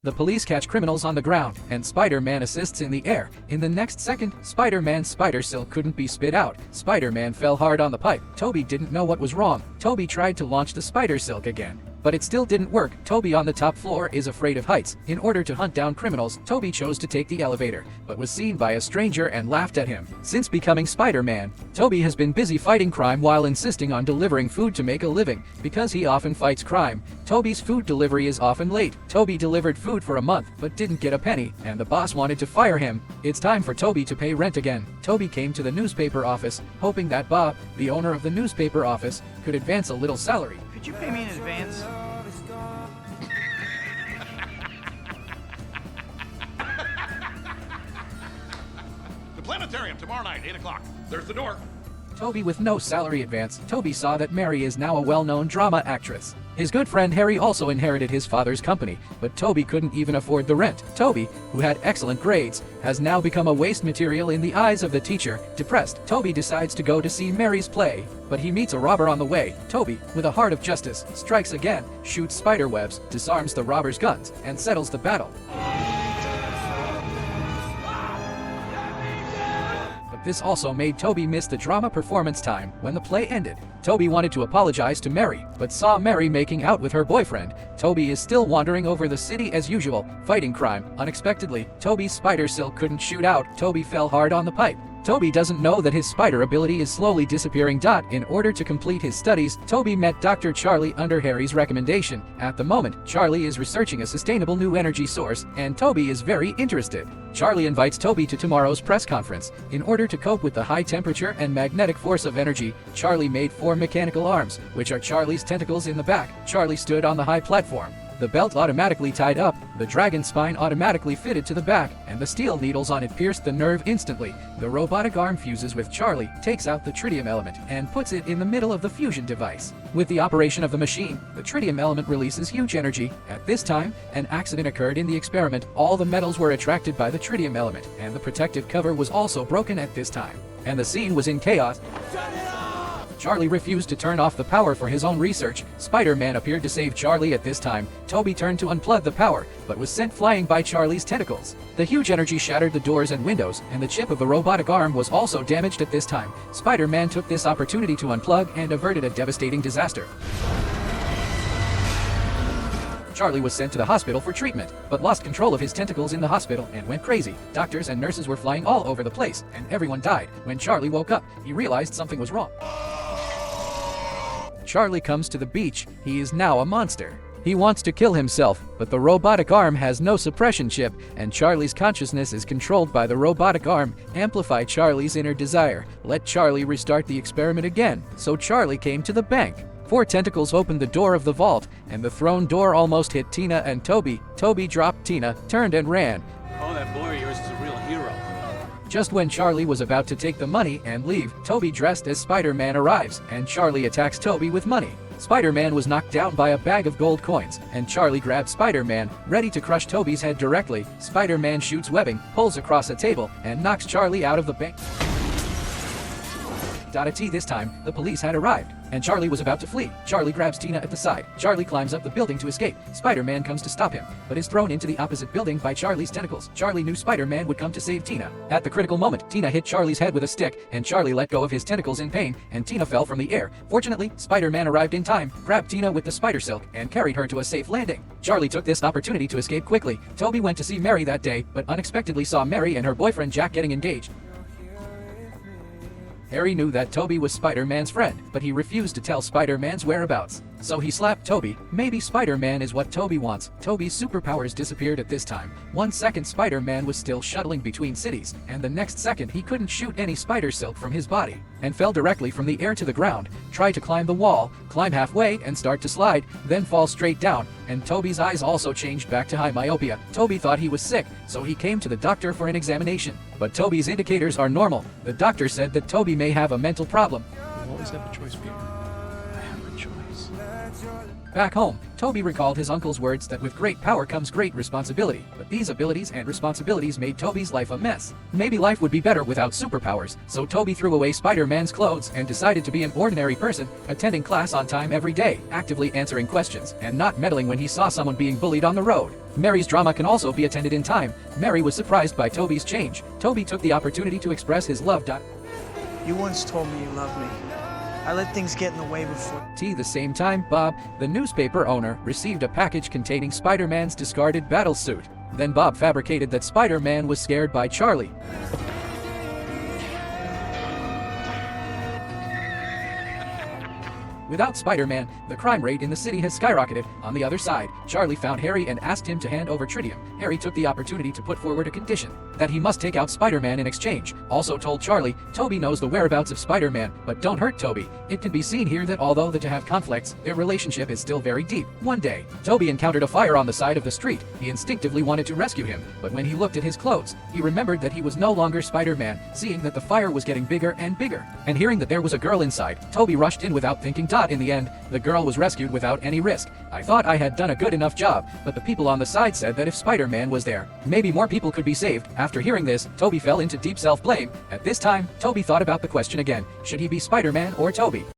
The police catch criminals on the ground, and Spider-Man assists in the air. In the next second, Spider-Man's spider silk couldn't be spit out. Spider-Man fell hard on the pipe. Toby didn't know what was wrong. Toby tried to launch the spider silk again, but it still didn't work. Toby on the top floor is afraid of heights. In order to hunt down criminals, Toby chose to take the elevator, but was seen by a stranger and laughed at him. Since becoming Spider-Man, Toby has been busy fighting crime while insisting on delivering food to make a living. Because he often fights crime, Toby's food delivery is often late. Toby delivered food for a month, but didn't get a penny, and the boss wanted to fire him. It's time for Toby to pay rent again. Toby came to the newspaper office, hoping that Bob, the owner of the newspaper office, could advance a little salary. Could you pay me in advance? The planetarium tomorrow night, 8 o'clock. There's the door. Toby with no salary advance. Toby saw that Mary is now a well-known drama actress. His good friend Harry also inherited his father's company, but Toby couldn't even afford the rent. Toby, who had excellent grades, has now become a waste material in the eyes of the teacher. Depressed, Toby decides to go to see Mary's play, but he meets a robber on the way. Toby, with a heart of justice, strikes again, shoots spider webs, disarms the robber's guns, and settles the battle. This also made Toby miss the drama performance time. When the play ended, Toby wanted to apologize to Mary, but saw Mary making out with her boyfriend. Toby is still wandering over the city as usual, fighting crime. Unexpectedly, Toby's spider silk couldn't shoot out. Toby fell hard on the pipe. Toby doesn't know that his spider ability is slowly disappearing. In order to complete his studies, Toby met Dr. Charlie under Harry's recommendation. At the moment, Charlie is researching a sustainable new energy source, and Toby is very interested. Charlie invites Toby to tomorrow's press conference. In order to cope with the high temperature and magnetic force of energy, Charlie made 4 mechanical arms, which are Charlie's tentacles in the back. Charlie stood on the high platform. The belt automatically tied up, the dragon spine automatically fitted to the back, and the steel needles on it pierced the nerve instantly. The robotic arm fuses with Charlie, takes out the tritium element, and puts it in the middle of the fusion device. With the operation of the machine, the tritium element releases huge energy. At this time, an accident occurred in the experiment. All the metals were attracted by the tritium element, and the protective cover was also broken at this time. And the scene was in chaos. Charlie refused to turn off the power for his own research. Spider-Man appeared to save Charlie at this time. Toby turned to unplug the power, but was sent flying by Charlie's tentacles. The huge energy shattered the doors and windows, and the chip of the robotic arm was also damaged at this time. Spider-Man took this opportunity to unplug and averted a devastating disaster. Charlie was sent to the hospital for treatment, but lost control of his tentacles in the hospital and went crazy. Doctors and nurses were flying all over the place, and everyone died. When Charlie woke up, he realized something was wrong. Charlie comes to the beach. He is now a monster. He wants to kill himself, but the robotic arm has no suppression chip, and Charlie's consciousness is controlled by the robotic arm. Amplify Charlie's inner desire. Let Charlie restart the experiment again. So Charlie came to the bank. 4 tentacles opened the door of the vault, and the throne door almost hit Tina and Toby. Toby dropped Tina, turned and ran. Oh, that boy of yours is a real hero. Just when Charlie was about to take the money and leave, Toby dressed as Spider-Man arrives, and Charlie attacks Toby with money. Spider-Man was knocked down by a bag of gold coins, and Charlie grabbed Spider-Man, ready to crush Toby's head directly. Spider-Man shoots webbing, pulls across a table, and knocks Charlie out of the bank. This time, the police had arrived, and Charlie was about to flee. Charlie grabs Tina at the side. Charlie climbs up the building to escape. Spider-Man comes to stop him, but is thrown into the opposite building by Charlie's tentacles. Charlie knew Spider-Man would come to save Tina. At the critical moment, Tina hit Charlie's head with a stick, and Charlie let go of his tentacles in pain, and Tina fell from the air. Fortunately, Spider-Man arrived in time, grabbed Tina with the spider silk, and carried her to a safe landing. Charlie took this opportunity to escape quickly. Toby went to see Mary that day, but unexpectedly saw Mary and her boyfriend Jack getting engaged. Harry knew that Toby was Spider-Man's friend, but he refused to tell Spider-Man's whereabouts. So he slapped Toby. Maybe Spider-Man is what Toby wants. Toby's superpowers disappeared at this time. 1 second Spider-Man was still shuttling between cities, and the next second he couldn't shoot any spider silk from his body, and fell directly from the air to the ground. Try to climb the wall, climb halfway and start to slide, then fall straight down, and Toby's eyes also changed back to high myopia. Toby thought he was sick, so he came to the doctor for an examination. But Toby's indicators are normal. The doctor said that Toby may have a mental problem. You've always got the choice, Peter. I have a choice. Back home, Toby recalled his uncle's words that with great power comes great responsibility, but these abilities and responsibilities made Toby's life a mess. Maybe life would be better without superpowers, so Toby threw away Spider-Man's clothes and decided to be an ordinary person, attending class on time every day, actively answering questions, and not meddling when he saw someone being bullied on the road. Mary's drama can also be attended in time. Mary was surprised by Toby's change. Toby took the opportunity to express his love. You once told me you loved me. I let things get in the way before. The same time, Bob, the newspaper owner, received a package containing Spider-Man's discarded battle suit. Then Bob fabricated that Spider-Man was scared by Charlie. Without Spider-Man, the crime rate in the city has skyrocketed. On the other side, Charlie found Harry and asked him to hand over tritium. Harry took the opportunity to put forward a condition that he must take out Spider-Man in exchange. Also told Charlie, Toby knows the whereabouts of Spider-Man, but don't hurt Toby. It can be seen here that although the two have conflicts, their relationship is still very deep. One day, Toby encountered a fire on the side of the street. He instinctively wanted to rescue him, but when he looked at his clothes, he remembered that he was no longer Spider-Man, seeing that the fire was getting bigger and bigger. And hearing that there was a girl inside, Toby rushed in without thinking. In the end, the girl was rescued without any risk. I thought I had done a good enough job, but the people on the side said that if Spider-Man was there, maybe more people could be saved. After hearing this, Toby fell into deep self-blame. At this time, Toby thought about the question again. Should he be Spider-Man or Toby?